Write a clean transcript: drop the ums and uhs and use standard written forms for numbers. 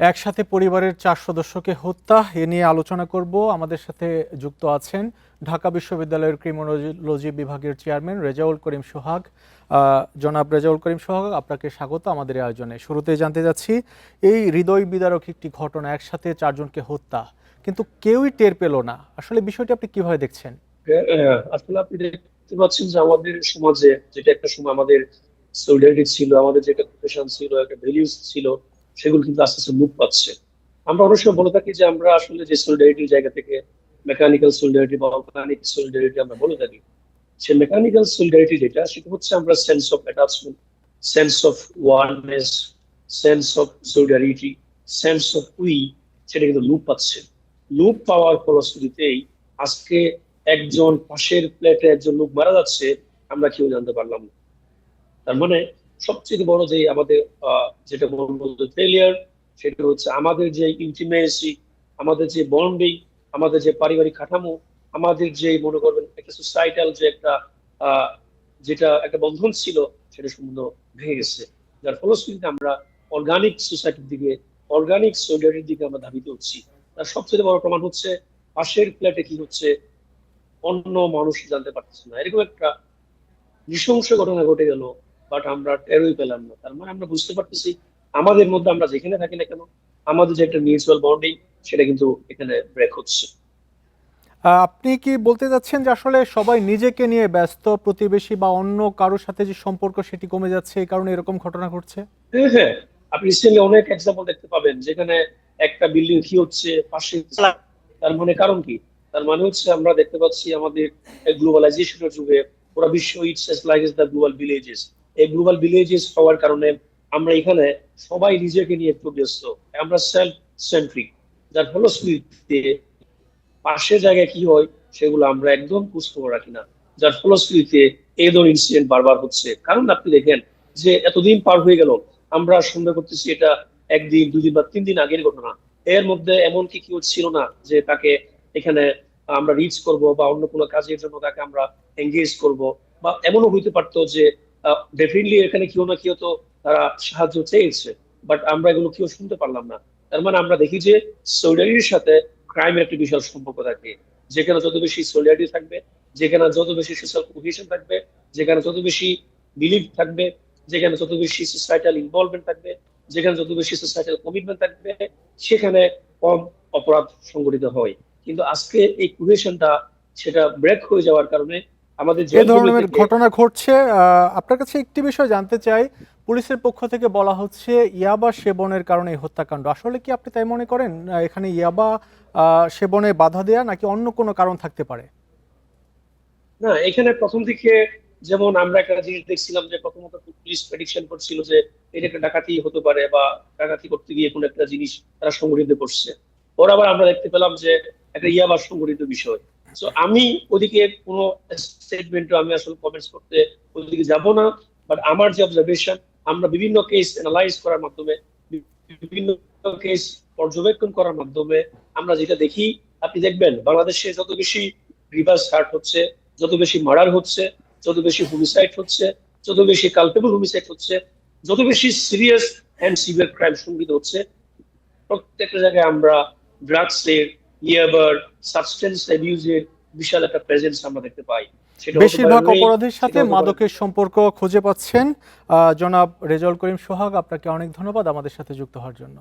একসাথে পরিবারের ৪ সদস্যকে হত্যা এ নিয়ে আলোচনা করব। আমাদের সাথে যুক্ত আছেন ঢাকা বিশ্ববিদ্যালয়ের ক্রিমিনোলজি বিভাগের চেয়ারম্যান রেজাউল করিম সোহাগ। জনাব রেজাউল করিম সোহাগ, আপনাকে স্বাগত আমাদের এই আয়োজনে। শুরুতেই জানতে যাচ্ছি, এই হৃদয় বিদারক একটি ঘটনা, একসাথে ৪ জনকে হত্যা, কিন্তু কেউই টের পেল না। আসলে বিষয়টি আপনি কিভাবে দেখছেন? আসলে আপনি দেখতে পাচ্ছেন যে আমাদের সমাজে যেটা একটা সময় আমাদের সলিডারিটি ছিল, আমাদের যে একটা প্রফেশন ছিল, একটা ভ্যালিউস ছিল, সেগুলো কিন্তু আস্তে আস্তে মুখ পাচ্ছে। আমরা অনেক সময় বলে থাকি যে আমরা আসলে যে সলিডারিটির জায়গা থেকে মেকানিক্যাল সলিডারিটি বা অর্গানিক সলিডারিটি আমরা বলে থাকি, সে মেকানিক্যাল সলিডারিটি যেটা, সেটা হচ্ছে আমরা sense of attachment, sense of awareness, sense of solidarity, sense of we, সেটা কিন্তু লুপ পাচ্ছে। লুপ পাওয়ার ফলশ্রুতিতেই আজকে একজন পাশের প্লেটে একজন লোক মারা যাচ্ছে, আমরা কেউ জানতে পারলাম না। তার মানে সবচেয়ে বড় যে আমাদের যেটা বলবো ফেলিয়ার, সেটা হচ্ছে আমাদের যে ইন্টিমেসি, আমাদের যে বন্ডিং, আমাদের যে পারিবারিক কাঠামো, আমাদের যে মনে করবেন একটা সোসাইটাল যে একটা আহ, যেটা একটা বন্ধন ছিল, সেটা সম্পূর্ণ ভেঙে গেছে। যার ফলশ্রুতিতে আমরা অর্গানিক সোসাইটির দিকে, অর্গানিক সোলিডারিটির দিকে আমরা ধাবিত হচ্ছি। তার সবচেয়ে বড় প্রমাণ হচ্ছে পাশের ফ্ল্যাটে কি হচ্ছে অন্য মানুষ জানতে পারতেছে না, এরকম একটা নৃশংস ঘটনা ঘটে গেল, বাট আমরা টেরই পেলাম না। তার মানে আমরা বুঝতে পারতেছি আমাদের মধ্যে আমরা যেখানে থাকি না কেন, আমাদের যে একটা মিউচুয়াল বন্ডিং, সেটা কিন্তু এখানে ব্রেক হচ্ছে। আপনি কি বলতে চাচ্ছেন যে আসলে সবাই নিজেকে নিয়ে ব্যস্ত, প্রতিবেশী বা অন্য কারোর সাথে যে সম্পর্ক সেটি কমে যাচ্ছে, এই কারণে এরকম ঘটনা ঘটছে? হ্যাঁ, হ্যাঁ, আপনি রিসেন্টলি অনেক এক্সাম্পল দেখতে পাবেন যেখানে একটা বিল্ডিং কি হচ্ছে পাশে। তার মানে কারণ কি? তার মানে হচ্ছে আমরা দেখতে পাচ্ছি আমাদের গ্লোবালাইজেশনের যুগে পুরো বিশ্ব it's like the global villages. এই গ্লোবাল ভিলেজেস হওয়ার কারণে আমরা এখানে সবাই নিজেকে নিয়ে একটু ব্যস্ত, আমরা সেলফ সেন্ট্রিক। যার ফলশ্রুতিতে পাশের জায়গায় কি হয় সেগুলো আমরা একদম খোঁজ খবর রাখি না। যার ফলশ্রুতিতে এই ধরনের ইনসিডেন্ট বারবার হচ্ছে। কারণ আপনি দেখেন যে এতদিন পার হয়ে গেল, আমরা সন্দেহ করতেছি এটা একদিন, দুদিন বা 3 দিন আগের ঘটনা। এর মধ্যে এমন কি কি ছিল না যে তাকে এখানে আমরা রিচ করব বা অন্য কোনো কাজের জন্য তাকে আমরা এঙ্গেজ করব, বা এমনও হইতে পারতো যে ডেফিনেটলি এখানে কেউ না কেউ তো তারা সাহায্য চেয়েছে, বাট আমরা এগুলো কেউ শুনতে পারলাম না। তার মানে আমরা দেখি যে সলিডারিটির সাথে ক্রাইমের একটা বিশাল সম্পর্ক থাকে। যেখানে যত বেশি সলিডারিটি থাকবে, যেখানে যত বেশি সোশ্যাল কোহেশন থাকবে, যেখানে যত বেশি বিলিভ থাকবে, যেখানে যত বেশি সোসাইটাল ইনভলভমেন্ট থাকবে, যেখানে যত বেশি সোসাইটাল কমিটমেন্ট থাকবে, সেখানে কম অপরাধ সংঘটিত হয়। কিন্তু আজকে এই কোহেশনটা সেটা ব্রেক হয়ে যাওয়ার কারণে আমাদের এ জেলগুলো ধরনের থেকে। ঘটনা ঘটছে। আপনার কাছে একটি বিষয় জানতে চাই। পুলিশের পক্ষ থেকে বলা হচ্ছে ইয়াবা সেবনের কারণে এই হত্যাকাণ্ড। আসলে কি আপনি তাই মনে করেন? এখানে ইয়াবা সেবনে বাধা দেয়া নাকি অন্য কোনো কারণ থাকতে পারে? না, এখানে প্রথম দিকে যেমন আমরা একটা জিনিস দেখছিলাম যে প্রথমত পুলিশ প্রেডিকশন করছিল যে এটা একটা ডাকাতি হতে পারে, বা ডাকাতি করতে গিয়ে কোনো একটা জিনিস তারা সংগঠিত করছে। ওর আবার আমরা দেখতে পেলাম যে একটা ইয়াবার সংগঠিত বিষয়। তো আমি ওদিকে কোনো স্টেটমেন্টও আমি আসলে কমেন্টস করতে ওদিকে যাব না। বাট আমার যে অবজারভেশন, আমরা বিভিন্ন কেস অ্যানালাইজ করার মাধ্যমে, বিভিন্ন কেস পর্যবেক্ষণ করার মাধ্যমে আমরা যেটা দেখি, আপনি দেখবেন বাংলাদেশে যত বেশি রিভার্স হার্ট হচ্ছে, যত বেশি মার্ডার হচ্ছে, যত বেশি হোমিসাইড হচ্ছে, যত বেশি কালপেবল হোমিসাইড হচ্ছে, যত বেশি সিরিয়াস এন্ড সিভিয়ার ক্রাইম সংঘটিত হচ্ছে, প্রত্যেকটা জায়গায় আমরা ড্রাগস এর, ইয়াবার, সাবস্টেন্স অ্যাবিউজের বিশাল একটা প্রেজেন্স আমরা দেখতে পাই। সেটা হতে পারে বেশিরভাগ রেপ, অপরাধের সেটা সাথে হতে পারে। মাদকের সম্পর্ক খুঁজে পাচ্ছেন। জনাব রেজাউল করিম সোহাগ, আপনাকে অনেক ধন্যবাদ আমাদের সাথে যুক্ত হওয়ার জন্য।